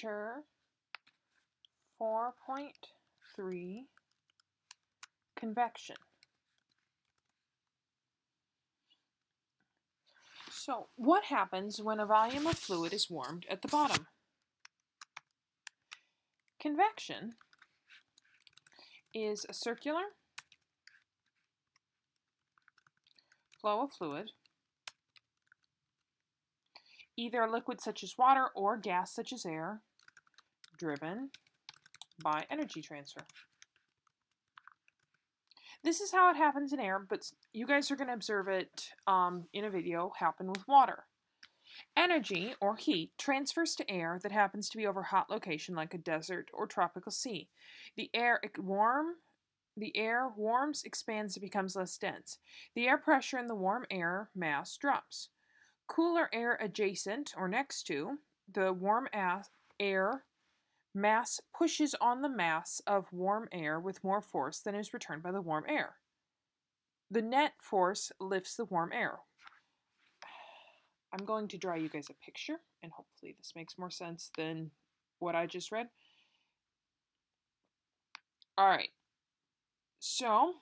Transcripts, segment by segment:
Chapter 4.3, Convection. So, what happens when a volume of fluid is warmed at the bottom? Convection is a circular flow of fluid, either a liquid such as water or gas such as air, driven by energy transfer. This is how it happens in air, but you guys are going to observe it in a video happen with water. Energy, or heat, transfers to air that happens to be over a hot location like a desert or tropical sea. The air warms, expands, and becomes less dense. The air pressure in the warm air mass drops. Cooler air adjacent or next to the warm air mass pushes on the mass of warm air with more force than is returned by the warm air. The net force lifts the warm air. I'm going to draw you guys a picture, and hopefully this makes more sense than what I just read. All right, so,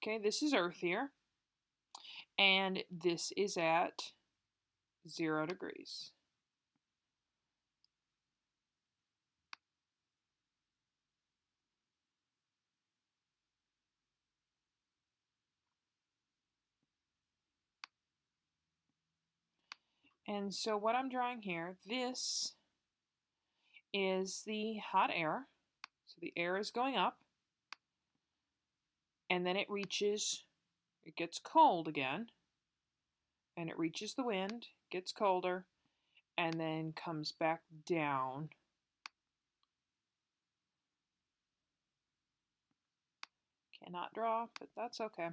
okay, this is Earth here, and this is at 0 degrees. And so what I'm drawing here, this is the hot air. So the air is going up, and then it gets cold again, and it reaches the wind, gets colder, and then comes back down. Cannot draw, but that's okay.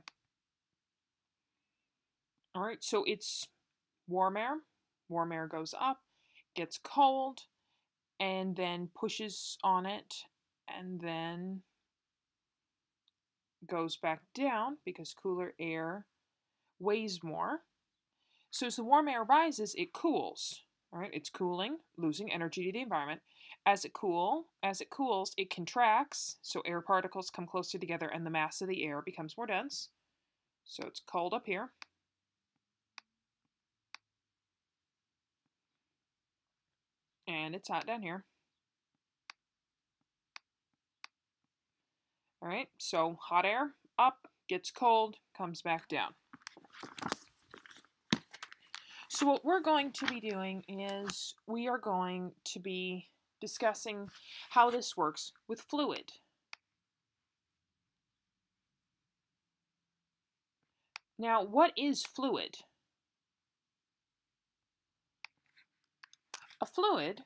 All right, so it's warm air. Warm air goes up, gets cold, and then pushes on it, and then goes back down because cooler air weighs more. So as the warm air rises, it cools. All right, it's cooling, losing energy to the environment. As it cools, it contracts, so air particles come closer together and the mass of the air becomes more dense. So it's cold up here. And it's hot down here. All right, so hot air up, gets cold, comes back down. So what we're going to be doing is we are going to be discussing how this works with fluid. Now, what is fluid? A fluid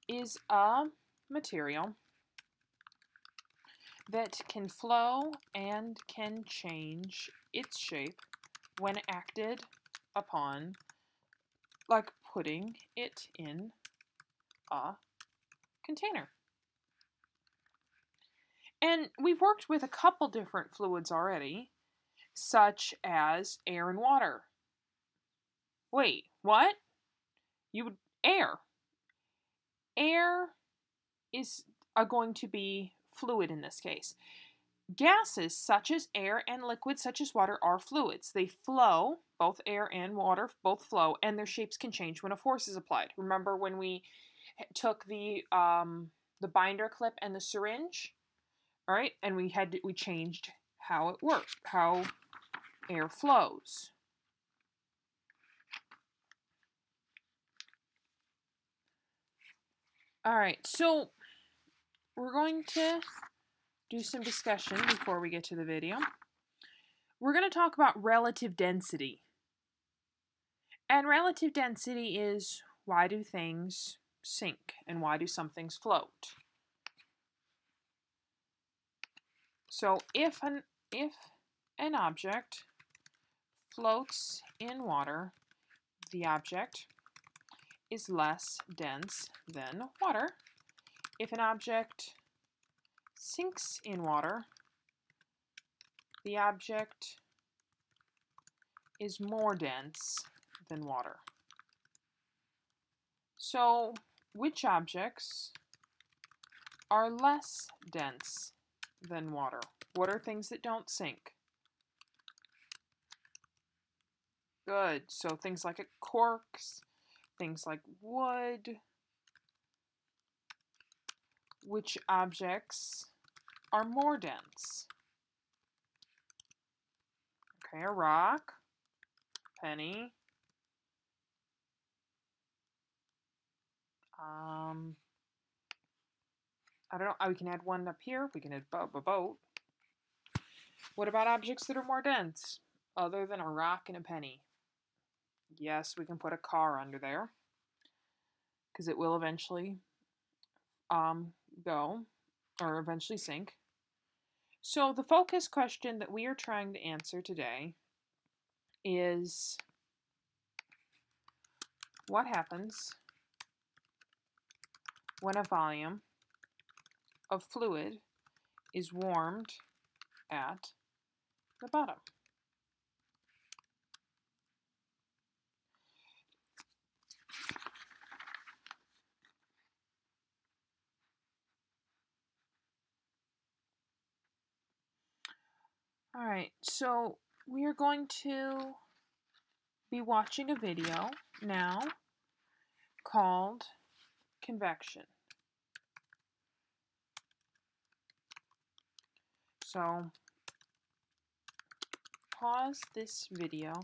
is a material that can flow and can change its shape when acted upon, like putting it in a container. And we've worked with a couple different fluids already, such as air and water. Wait, what? Air. Air is going to be fluid in this case. Gases such as air and liquids such as water are fluids. They flow, both air and water both flow, and their shapes can change when a force is applied. Remember when we took the binder clip and the syringe? All right, and we changed how it worked, how air flows. All right, so we're going to do some discussion before we get to the video. We're going to talk about relative density. And relative density is why do things sink and why do some things float? So if an object floats in water, the object is less dense than water. If an object sinks in water, the object is more dense than water. So, which objects are less dense than water? What are things that don't sink? Good. So things like corks, things like wood. Which objects are more dense? Okay, a rock, penny. I don't know. We can add one up here. We can add a boat. What about objects that are more dense, other than a rock and a penny? Yes, we can put a car under there, because it will eventually go, or eventually sink. So the focus question that we are trying to answer today is, what happens when a volume of fluid is warmed at the bottom? All right, so we are going to be watching a video now called Convection. So pause this video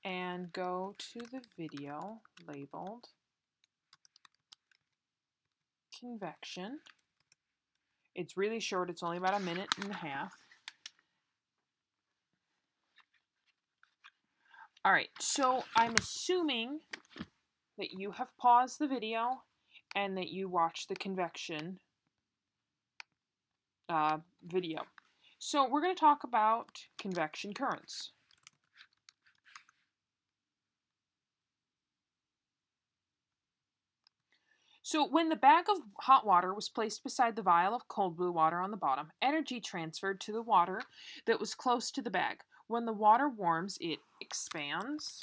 and go to the video labeled Convection. It's really short, it's only about 1.5 minutes. All right, so I'm assuming that you have paused the video and that you watched the convection video. So we're going to talk about convection currents. So when the bag of hot water was placed beside the vial of cold blue water on the bottom, energy transferred to the water that was close to the bag. When the water warms, it expands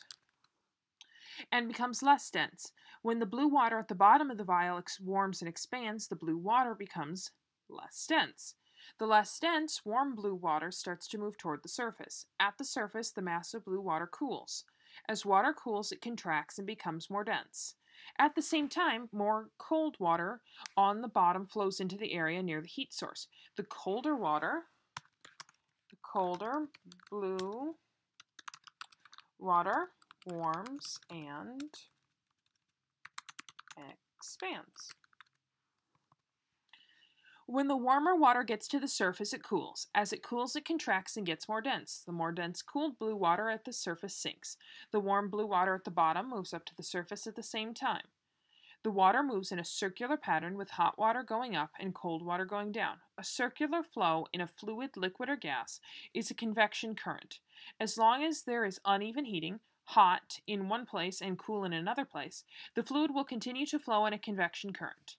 and becomes less dense. When the blue water at the bottom of the vial warms and expands, the blue water becomes less dense. The less dense, warm blue water starts to move toward the surface. At the surface, the mass of blue water cools. As water cools, it contracts and becomes more dense. At the same time, more cold water on the bottom flows into the area near the heat source. The colder blue water warms and expands. When the warmer water gets to the surface, it cools. As it cools, it contracts and gets more dense. The more dense cooled blue water at the surface sinks. The warm blue water at the bottom moves up to the surface at the same time. The water moves in a circular pattern with hot water going up and cold water going down. A circular flow in a fluid, liquid, or gas is a convection current. As long as there is uneven heating, hot in one place and cool in another place, the fluid will continue to flow in a convection current.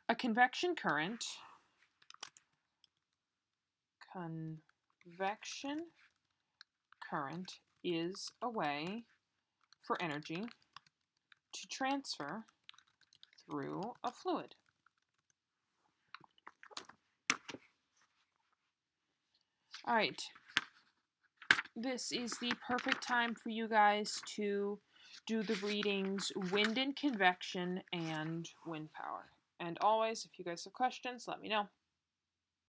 A convection current is a way for energy to transfer through a fluid. All right, this is the perfect time for you guys to do the readings Wind and Convection and Wind Power. And always, if you guys have questions, let me know.